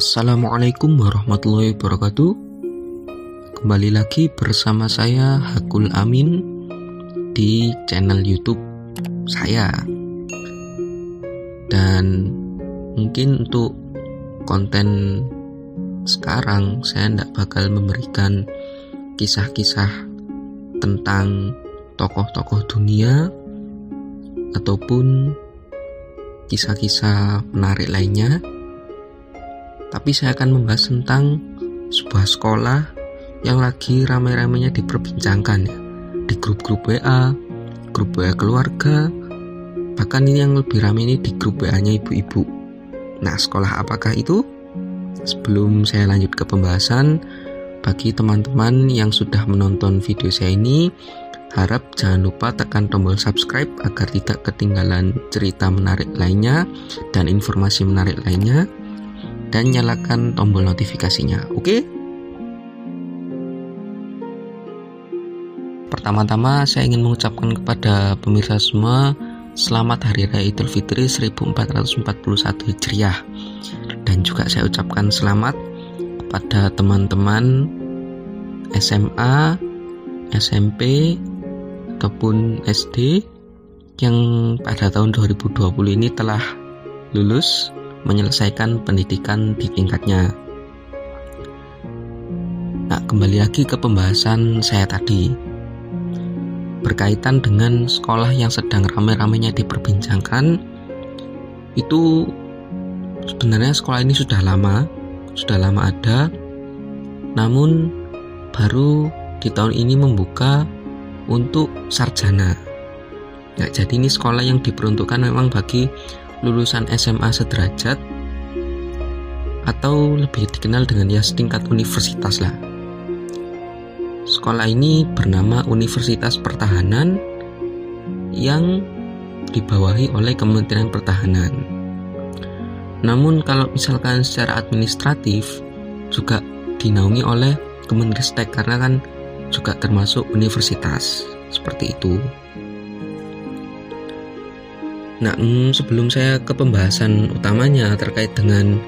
Assalamualaikum warahmatullahi wabarakatuh. Kembali lagi bersama saya Hakul Amin di channel YouTube saya. Dan mungkin untuk konten sekarang saya tidak bakal memberikan kisah-kisah tentang tokoh-tokoh dunia ataupun kisah-kisah menarik lainnya. Tapi saya akan membahas tentang sebuah sekolah yang lagi ramai-ramainya diperbincangkan ya, di grup-grup WA keluarga, bahkan ini yang lebih ramai ini di grup WA-nya ibu-ibu. Nah, sekolah apakah itu? Sebelum saya lanjut ke pembahasan, bagi teman-teman yang sudah menonton video saya ini, harap jangan lupa tekan tombol subscribe agar tidak ketinggalan cerita menarik lainnya dan informasi menarik lainnya. Dan nyalakan tombol notifikasinya, oke? Pertama-tama saya ingin mengucapkan kepada pemirsa semua selamat Hari Raya Idul Fitri 1441 Hijriah. Dan juga saya ucapkan selamat kepada teman-teman SMA, SMP, ataupun SD yang pada tahun 2020 ini telah lulus menyelesaikan pendidikan di tingkatnya. Nah, kembali lagi ke pembahasan saya tadi berkaitan dengan sekolah yang sedang ramai-ramainya diperbincangkan. Itu sebenarnya sekolah ini sudah lama ada, namun baru di tahun ini membuka untuk sarjana. Nah, jadi ini sekolah yang diperuntukkan memang bagi lulusan SMA sederajat atau lebih dikenal dengan ya setingkat universitas lah. Sekolah ini bernama Universitas Pertahanan yang dibawahi oleh Kementerian Pertahanan. Namun kalau misalkan secara administratif juga dinaungi oleh Kemenristek karena kan juga termasuk universitas seperti itu. Nah, sebelum saya ke pembahasan utamanya terkait dengan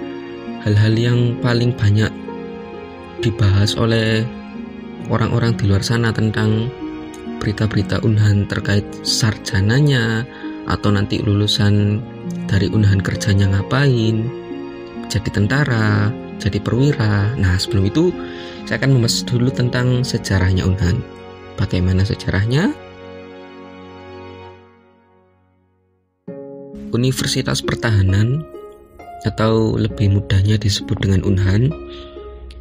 hal-hal yang paling banyak dibahas oleh orang-orang di luar sana tentang berita-berita Unhan terkait sarjananya atau nanti lulusan dari Unhan kerjanya ngapain, jadi tentara, jadi perwira. Nah, sebelum itu saya akan membahas dulu tentang sejarahnya Unhan. Bagaimana sejarahnya? Universitas Pertahanan atau lebih mudahnya disebut dengan Unhan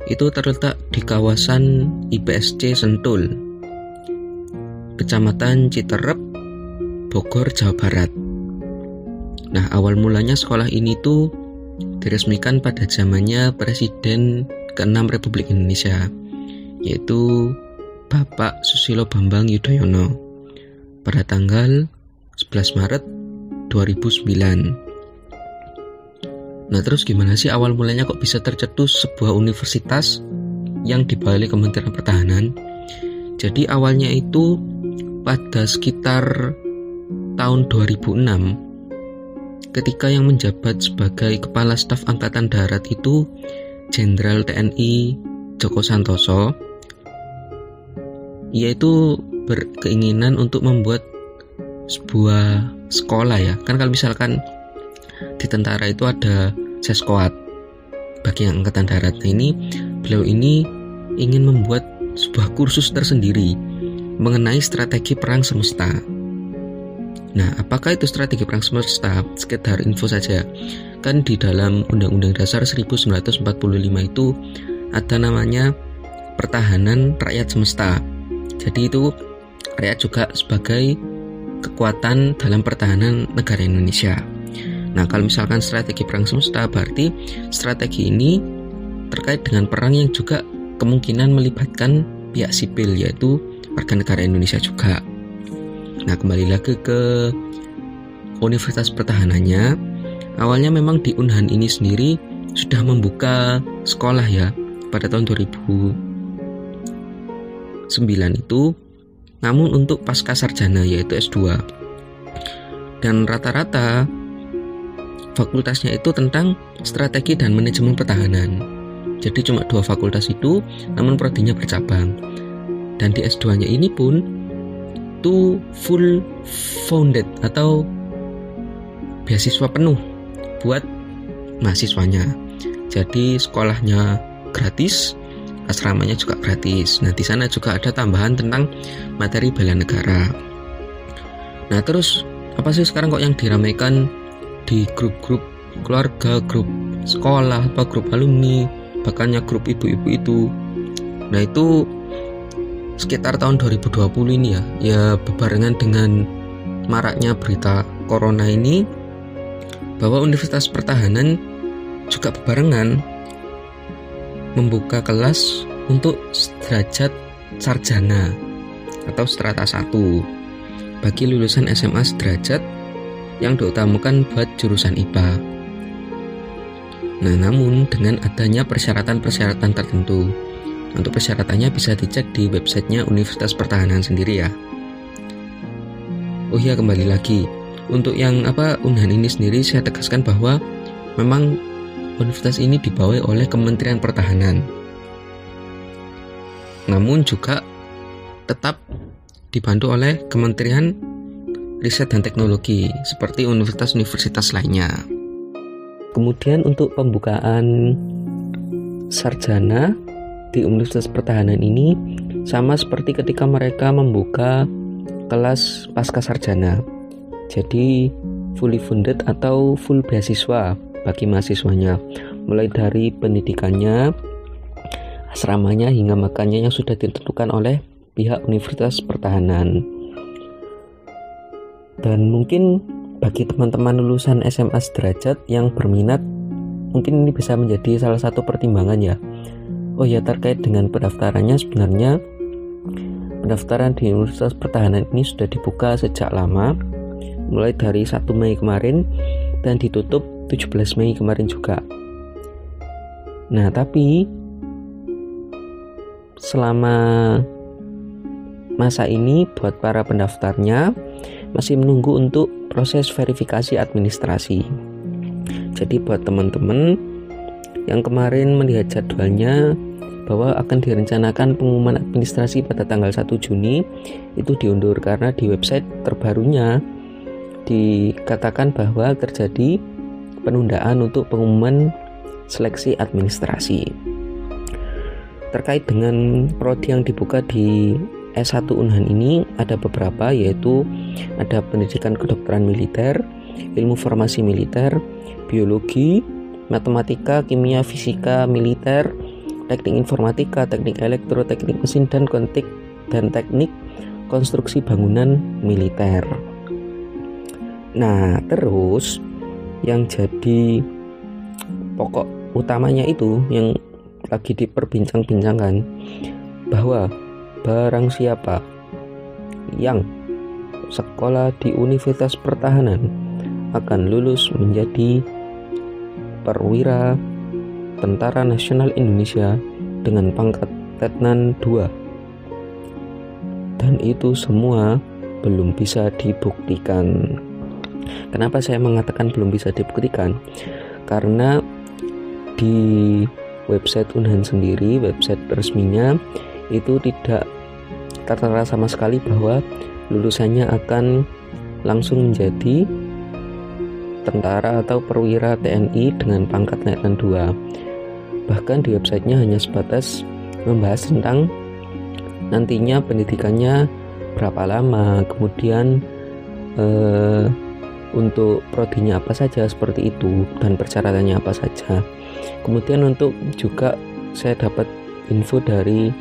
itu terletak di kawasan IPSC Sentul, Kecamatan Citerep, Bogor, Jawa Barat. Nah, awal mulanya sekolah ini tuh diresmikan pada zamannya Presiden ke-6 Republik Indonesia, yaitu Bapak Susilo Bambang Yudhoyono pada tanggal 11 Maret 2009. Nah, terus gimana sih awal mulanya kok bisa tercetus sebuah universitas yang dibawahi Kementerian Pertahanan? Jadi awalnya itu pada sekitar tahun 2006 ketika yang menjabat sebagai Kepala Staf Angkatan Darat itu Jenderal TNI Joko Santoso. Ia itu berkeinginan untuk membuat sebuah sekolah ya, kan kalau misalkan di tentara itu ada seskoat bagi yang angkatan darat. Nah, beliau ini ingin membuat sebuah kursus tersendiri mengenai strategi perang semesta. Nah, apakah itu strategi perang semesta? Sekedar info saja, kan di dalam Undang-Undang Dasar 1945 itu ada namanya pertahanan rakyat semesta. Jadi itu rakyat juga sebagai kekuatan dalam pertahanan negara Indonesia. Nah, kalau misalkan strategi perang semesta berarti strategi ini terkait dengan perang yang juga kemungkinan melibatkan pihak sipil, yaitu warga negara Indonesia juga. Nah, kembali lagi ke Universitas Pertahanannya. Awalnya memang di Unhan ini sendiri sudah membuka sekolah ya pada tahun 2009 itu, namun untuk pasca sarjana yaitu S2. Dan rata-rata fakultasnya itu tentang strategi dan manajemen pertahanan. Jadi cuma 2 fakultas itu, namun prodinya bercabang. Dan di S2-nya ini pun itu full funded atau beasiswa penuh buat mahasiswanya. Jadi sekolahnya gratis, asramanya juga gratis. Nah, di sana juga ada tambahan tentang materi bela negara. Nah, terus apa sih sekarang kok yang diramaikan di grup-grup keluarga, grup sekolah, apa grup alumni, bahkannya grup ibu-ibu itu. Nah, itu sekitar tahun 2020 ini ya bebarengan dengan maraknya berita corona ini, bahwa Universitas Pertahanan juga bebarengan membuka kelas untuk derajat sarjana atau strata 1 bagi lulusan SMA sederajat yang diutamakan buat jurusan IPA. Nah, namun dengan adanya persyaratan-persyaratan tertentu. Untuk persyaratannya bisa dicek di websitenya Universitas Pertahanan sendiri ya. Oh iya, kembali lagi. Untuk yang Unhan ini sendiri saya tegaskan bahwa memang universitas ini dibawahi oleh Kementerian Pertahanan. Namun juga tetap dibantu oleh Kementerian Riset dan Teknologi seperti universitas-universitas lainnya. Kemudian untuk pembukaan sarjana di Universitas Pertahanan ini sama seperti ketika mereka membuka kelas pasca sarjana. Jadi fully funded atau full beasiswa bagi mahasiswanya, mulai dari pendidikannya, asramanya, hingga makannya yang sudah ditentukan oleh pihak Universitas Pertahanan. Dan mungkin bagi teman-teman lulusan SMA sederajat yang berminat, mungkin ini bisa menjadi salah satu pertimbangan ya. Oh ya, terkait dengan pendaftarannya, sebenarnya pendaftaran di Universitas Pertahanan ini sudah dibuka sejak lama, mulai dari 1 Mei kemarin dan ditutup 17 Mei kemarin juga. Nah, tapi selama masa ini buat para pendaftarnya masih menunggu untuk proses verifikasi administrasi. Jadi buat teman-teman yang kemarin melihat jadwalnya bahwa akan direncanakan pengumuman administrasi pada tanggal 1 Juni, itu diundur karena di website terbarunya dikatakan bahwa terjadi penundaan untuk pengumuman seleksi administrasi. Terkait dengan prodi yang dibuka di S1 Unhan ini ada beberapa, yaitu ada pendidikan kedokteran militer, ilmu farmasi militer, biologi, matematika, kimia, fisika militer, teknik informatika, teknik elektro, teknik mesin dan teknik konstruksi bangunan militer. Nah, terus yang jadi pokok utamanya itu yang lagi diperbincang-bincangkan, bahwa barang siapa yang sekolah di Universitas Pertahanan akan lulus menjadi perwira Tentara Nasional Indonesia dengan pangkat Letnan 2. Dan itu semua belum bisa dibuktikan. Kenapa saya mengatakan belum bisa dibuktikan? Karena di website Unhan sendiri, website resminya, itu tidak tertera sama sekali bahwa lulusannya akan langsung menjadi tentara atau perwira TNI dengan pangkat Letnan 2. Bahkan di websitenya hanya sebatas membahas tentang nantinya pendidikannya berapa lama, kemudian untuk prodinya apa saja seperti itu, dan persyaratannya apa saja. Kemudian untuk juga saya dapat info dari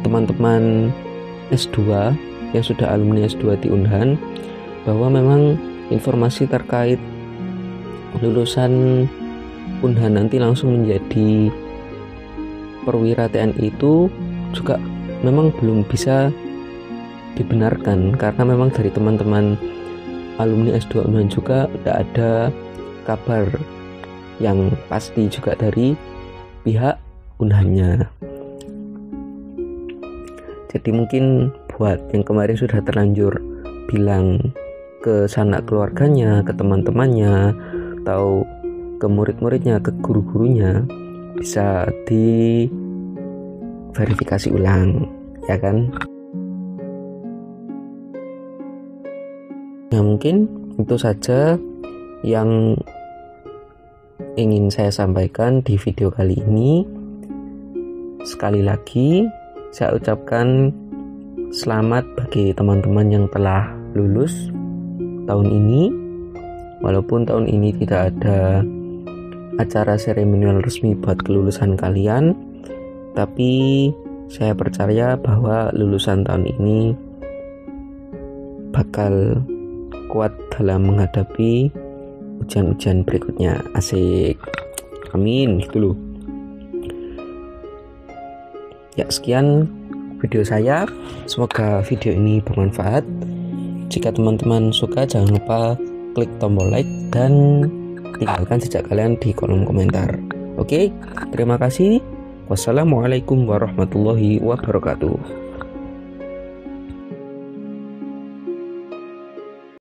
teman-teman S2 yang sudah alumni S2 di Unhan, bahwa memang informasi terkait lulusan Unhan nanti langsung menjadi perwira TNI itu juga memang belum bisa dibenarkan, karena memang dari teman-teman alumni S2 Unhan juga tidak ada kabar yang pasti juga dari pihak Unhannya. Jadi mungkin buat yang kemarin sudah terlanjur bilang ke sanak keluarganya, ke teman-temannya, atau ke murid-muridnya, ke guru-gurunya, bisa diverifikasi ulang, ya kan? Nah, mungkin itu saja yang ingin saya sampaikan di video kali ini. Sekali lagi saya ucapkan selamat bagi teman-teman yang telah lulus tahun ini. Walaupun tahun ini tidak ada acara seremonial resmi buat kelulusan kalian, tapi saya percaya bahwa lulusan tahun ini bakal kuat dalam menghadapi ujian-ujian berikutnya. Asik, amin, gitu loh. Ya, sekian video saya. Semoga video ini bermanfaat. Jika teman-teman suka, jangan lupa klik tombol like dan tinggalkan jejak kalian di kolom komentar. Oke, terima kasih. Wassalamualaikum warahmatullahi wabarakatuh.